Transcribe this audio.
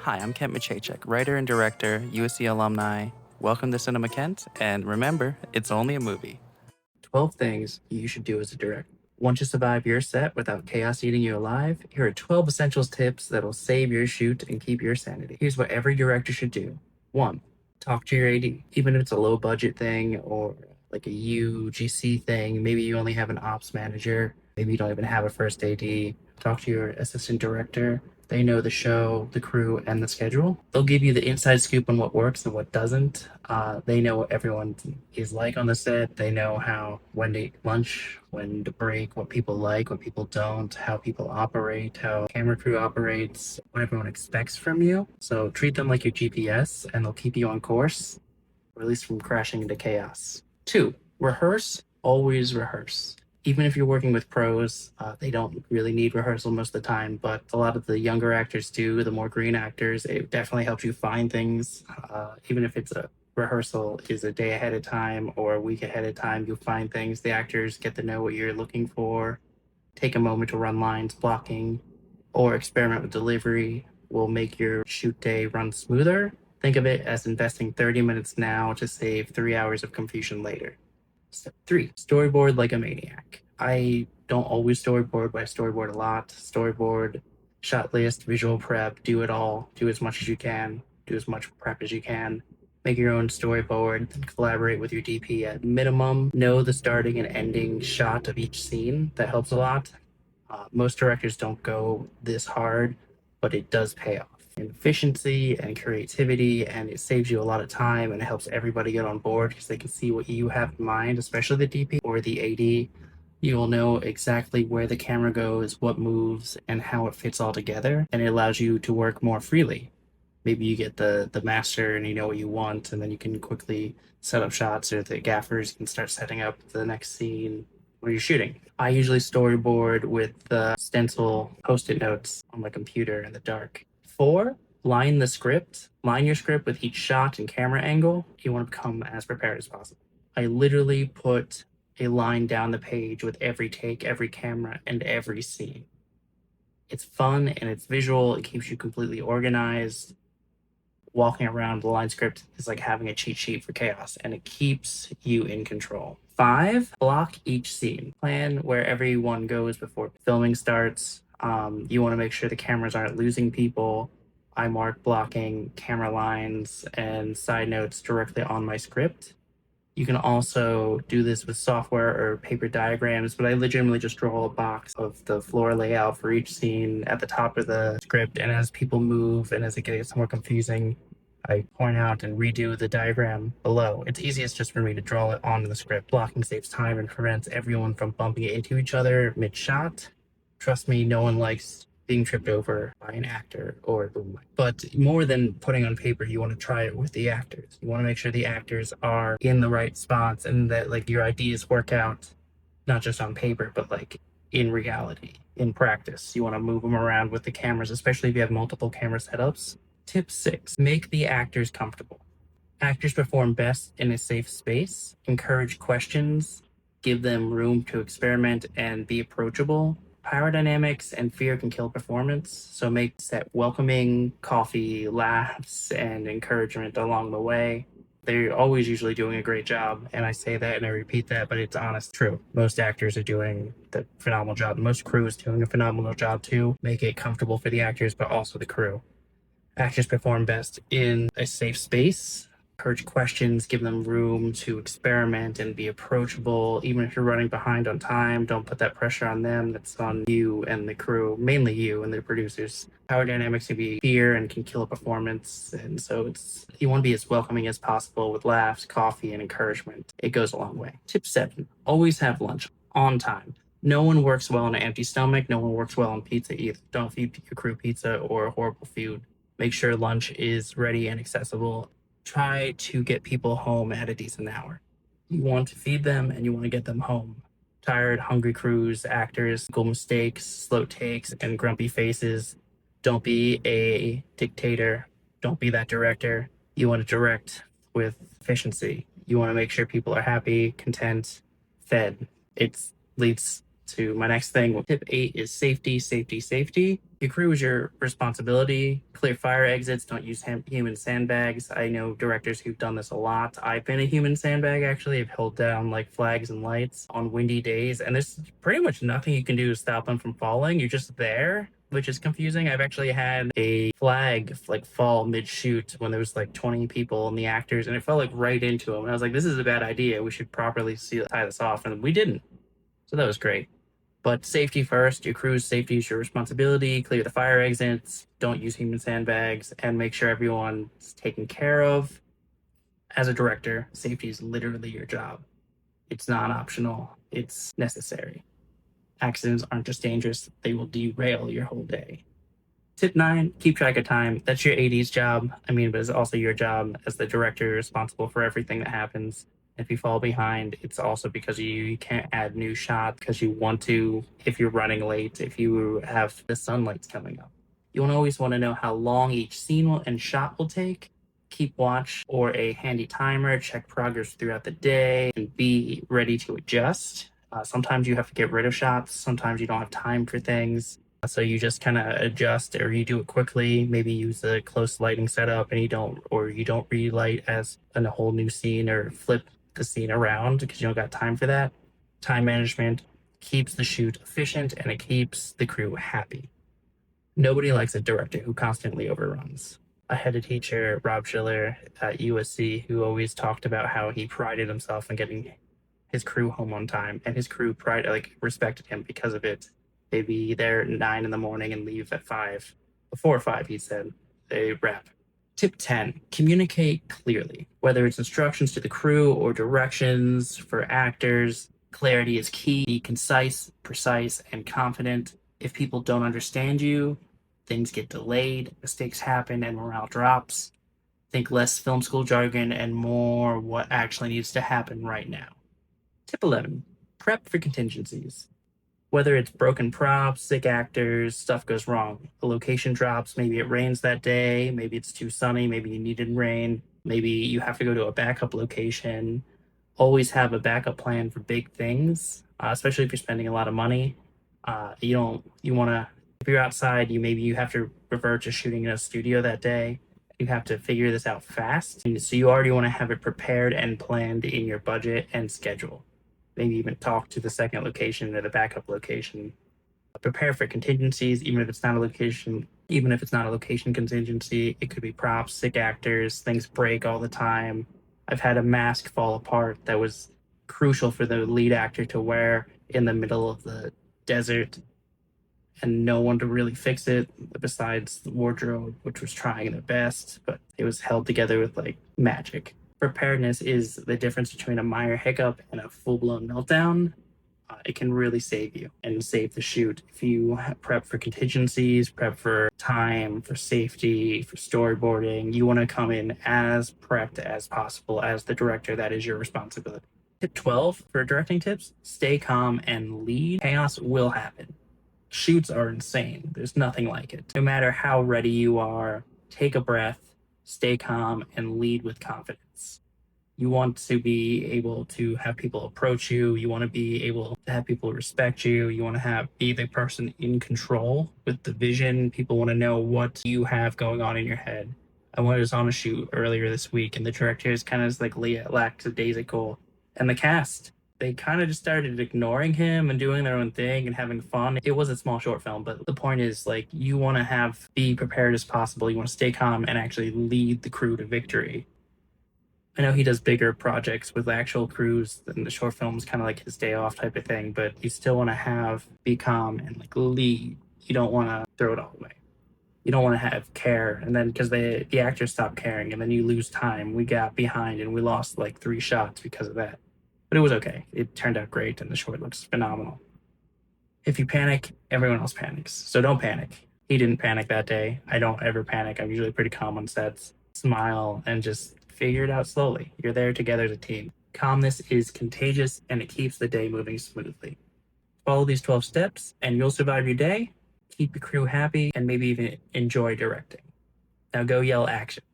Hi, I'm Kent Machacek, writer and director, USC alumni. Welcome to Cinema Kent, and remember, it's only a movie. 12 things you should do as a director. Want to survive your set without chaos eating you alive? Here are 12 essentials tips that'll save your shoot and keep your sanity. Here's what every director should do. 1. Talk to your AD. Even if it's a low budget thing or like a UGC thing, maybe you only have an ops manager, maybe you don't even have a first AD. Talk to your assistant director. They know the show, the crew, and the schedule. They'll give you the inside scoop on what works and what doesn't. They know what everyone is like on the set. They know when to eat lunch, when to break, what people like, what people don't, how people operate, how camera crew operates, what everyone expects from you. So treat them like your GPS, and they'll keep you on course, or at least from crashing into chaos. 2. Rehearse. Always rehearse. Even if you're working with pros, they don't really need rehearsal most of the time, but a lot of the younger actors do, the more green actors. It definitely helps you find things. Even if it's a rehearsal is a day ahead of time or a week ahead of time, you'll find things. The actors get to know what you're looking for. Take a moment to run lines, blocking, or experiment with delivery will make your shoot day run smoother. Think of it as investing 30 minutes now to save 3 hours of confusion later. Step 3, storyboard like a maniac. I don't always storyboard, but I storyboard a lot. Storyboard, shot list, visual prep, do it all. Do as much as you can. Do as much prep as you can. Make your own storyboard, then collaborate with your DP at minimum. Know the starting and ending shot of each scene. That helps a lot. Most directors don't go this hard, but it does pay off in efficiency and creativity, and it saves you a lot of time and it helps everybody get on board because they can see what you have in mind, especially the DP or the AD. You will know exactly where the camera goes, what moves, and how it fits all together, and it allows you to work more freely. Maybe you get the master and you know what you want, and then you can quickly set up shots, or the gaffers can start setting up the next scene when you're shooting. I usually storyboard with the stencil post-it notes on my computer in the dark. 4, line the script. Line your script with each shot and camera angle. You want to become as prepared as possible. I literally put a line down the page with every take, every camera, and every scene. It's fun and it's visual. It keeps you completely organized. Walking around the line script is like having a cheat sheet for chaos, and it keeps you in control. 5, block each scene. Plan where everyone goes before filming starts. You want to make sure the cameras aren't losing people. I mark blocking camera lines and side notes directly on my script. You can also do this with software or paper diagrams, but I legitimately just draw a box of the floor layout for each scene at the top of the script. And as people move and as it gets more confusing, I point out and redo the diagram below. It's easiest just for me to draw it onto the script. Blocking saves time and prevents everyone from bumping into each other mid-shot. Trust me, no one likes being tripped over by an actor or a boom mic. But more than putting on paper, you want to try it with the actors. You want to make sure the actors are in the right spots and that like your ideas work out, not just on paper, but like in reality, in practice. You want to move them around with the cameras, especially if you have multiple camera setups. Tip 6, make the actors comfortable. Actors perform best in a safe space. Encourage questions, give them room to experiment and be approachable. Power dynamics and fear can kill performance, so make set welcoming, coffee, laughs, and encouragement along the way. They're always usually doing a great job, and I say that and I repeat that, but it's honest true. Most actors are doing the phenomenal job. Most crew is doing a phenomenal job too. Make it comfortable for the actors, but also the crew. Actors perform best in a safe space. Encourage questions, give them room to experiment and be approachable. Even if you're running behind on time, don't put that pressure on them. That's on you and the crew, mainly you and the producers. Power dynamics can be fear and can kill a performance. And so you want to be as welcoming as possible with laughs, coffee, and encouragement. It goes a long way. Tip 7, always have lunch on time. No one works well on an empty stomach. No one works well on pizza either. Don't feed your crew pizza or horrible food. Make sure lunch is ready and accessible. Try to get people home at a decent hour. You want to feed them and you want to get them home. Tired, hungry crews, actors, simple mistakes, slow takes, and grumpy faces. Don't be a dictator. Don't be that director. You want to direct with efficiency. You want to make sure people are happy, content, fed. It leads to my next thing. Tip 8 is safety, safety, safety. Your crew is your responsibility. Clear fire exits. Don't use human sandbags. I know directors who've done this a lot. I've been a human sandbag, actually. I've held down like flags and lights on windy days, and there's pretty much nothing you can do to stop them from falling. You're just there, which is confusing. I've actually had a flag like fall mid-shoot when there was like 20 people and the actors, and it fell like right into them. And I was like, this is a bad idea. We should properly tie this off. And we didn't. So that was great. But safety first. Your crew's safety is your responsibility. Clear the fire exits. Don't use human sandbags, and make sure everyone's taken care of. As a director, safety is literally your job. It's not optional. It's necessary. Accidents aren't just dangerous, they will derail your whole day. Tip 9, keep track of time. That's your AD's job. I mean, but it's also your job as the director responsible for everything that happens. If you fall behind, it's also because you can't add new shots because you want to, if you're running late, if you have the sunlight's coming up. You always want to know how long each scene and shot will take. Keep watch or a handy timer, check progress throughout the day, and be ready to adjust. Sometimes you have to get rid of shots. Sometimes you don't have time for things. So you just kind of adjust, or you do it quickly. Maybe use a close lighting setup, and you don't relight as in a whole new scene, or flip the scene around because you don't got time for that. Time management keeps the shoot efficient, and it keeps the crew happy. Nobody likes a director who constantly overruns. I had a teacher, Rob Schiller at USC, who always talked about how he prided himself in getting his crew home on time, and his crew respected him because of it. They'd be there at 9 in the morning and leave at 5. Before 5, he said. They wrap. Tip 10, communicate clearly. Whether it's instructions to the crew or directions for actors, clarity is key. Be concise, precise, and confident. If people don't understand you, things get delayed, mistakes happen, and morale drops. Think less film school jargon and more what actually needs to happen right now. Tip 11, prep for contingencies. Whether it's broken props, sick actors, stuff goes wrong. The location drops, maybe it rains that day, maybe it's too sunny, maybe you needed rain, maybe you have to go to a backup location. Always have a backup plan for big things, especially if you're spending a lot of money. If you're outside, you have to revert to shooting in a studio that day. You have to figure this out fast. So you already want to have it prepared and planned in your budget and schedule. Maybe even talk to the second location or the backup location. Prepare for contingencies, even if it's not a location contingency. It could be props, sick actors, things break all the time. I've had a mask fall apart that was crucial for the lead actor to wear in the middle of the desert, and no one to really fix it besides the wardrobe, which was trying their best, but it was held together with like magic. Preparedness is the difference between a minor hiccup and a full-blown meltdown. It can really save you and save the shoot. If you prep for contingencies, prep for time, for safety, for storyboarding, you want to come in as prepped as possible as the director. That is your responsibility. Tip 12 for directing tips, stay calm and lead. Chaos will happen. Shoots are insane. There's nothing like it. No matter how ready you are, take a breath, stay calm, and lead with confidence. You want to be able to have people approach you. You want to be able to have people respect you. You want to be the person in control with the vision. People want to know what you have going on in your head. I was on a shoot earlier this week, and the director is kind of like lackadaisical. And the cast, they kind of just started ignoring him and doing their own thing and having fun. It was a small short film, but the point is, like, you want to be prepared as possible. You want to stay calm and actually lead the crew to victory. I know he does bigger projects with actual crews, and the short film's kind of like his day off type of thing, but you still want to be calm and like lead. You don't want to throw it all away. You don't want to have care, and then because the actors stop caring, and then you lose time. We got behind and we lost like 3 shots because of that. But it was okay. It turned out great, and the short looks phenomenal. If you panic, everyone else panics. So don't panic. He didn't panic that day. I don't ever panic. I'm usually pretty calm on sets. Smile and just figure it out slowly. You're there together as a team. Calmness is contagious, and it keeps the day moving smoothly. Follow these 12 steps, and you'll survive your day, keep your crew happy, and maybe even enjoy directing. Now go yell action.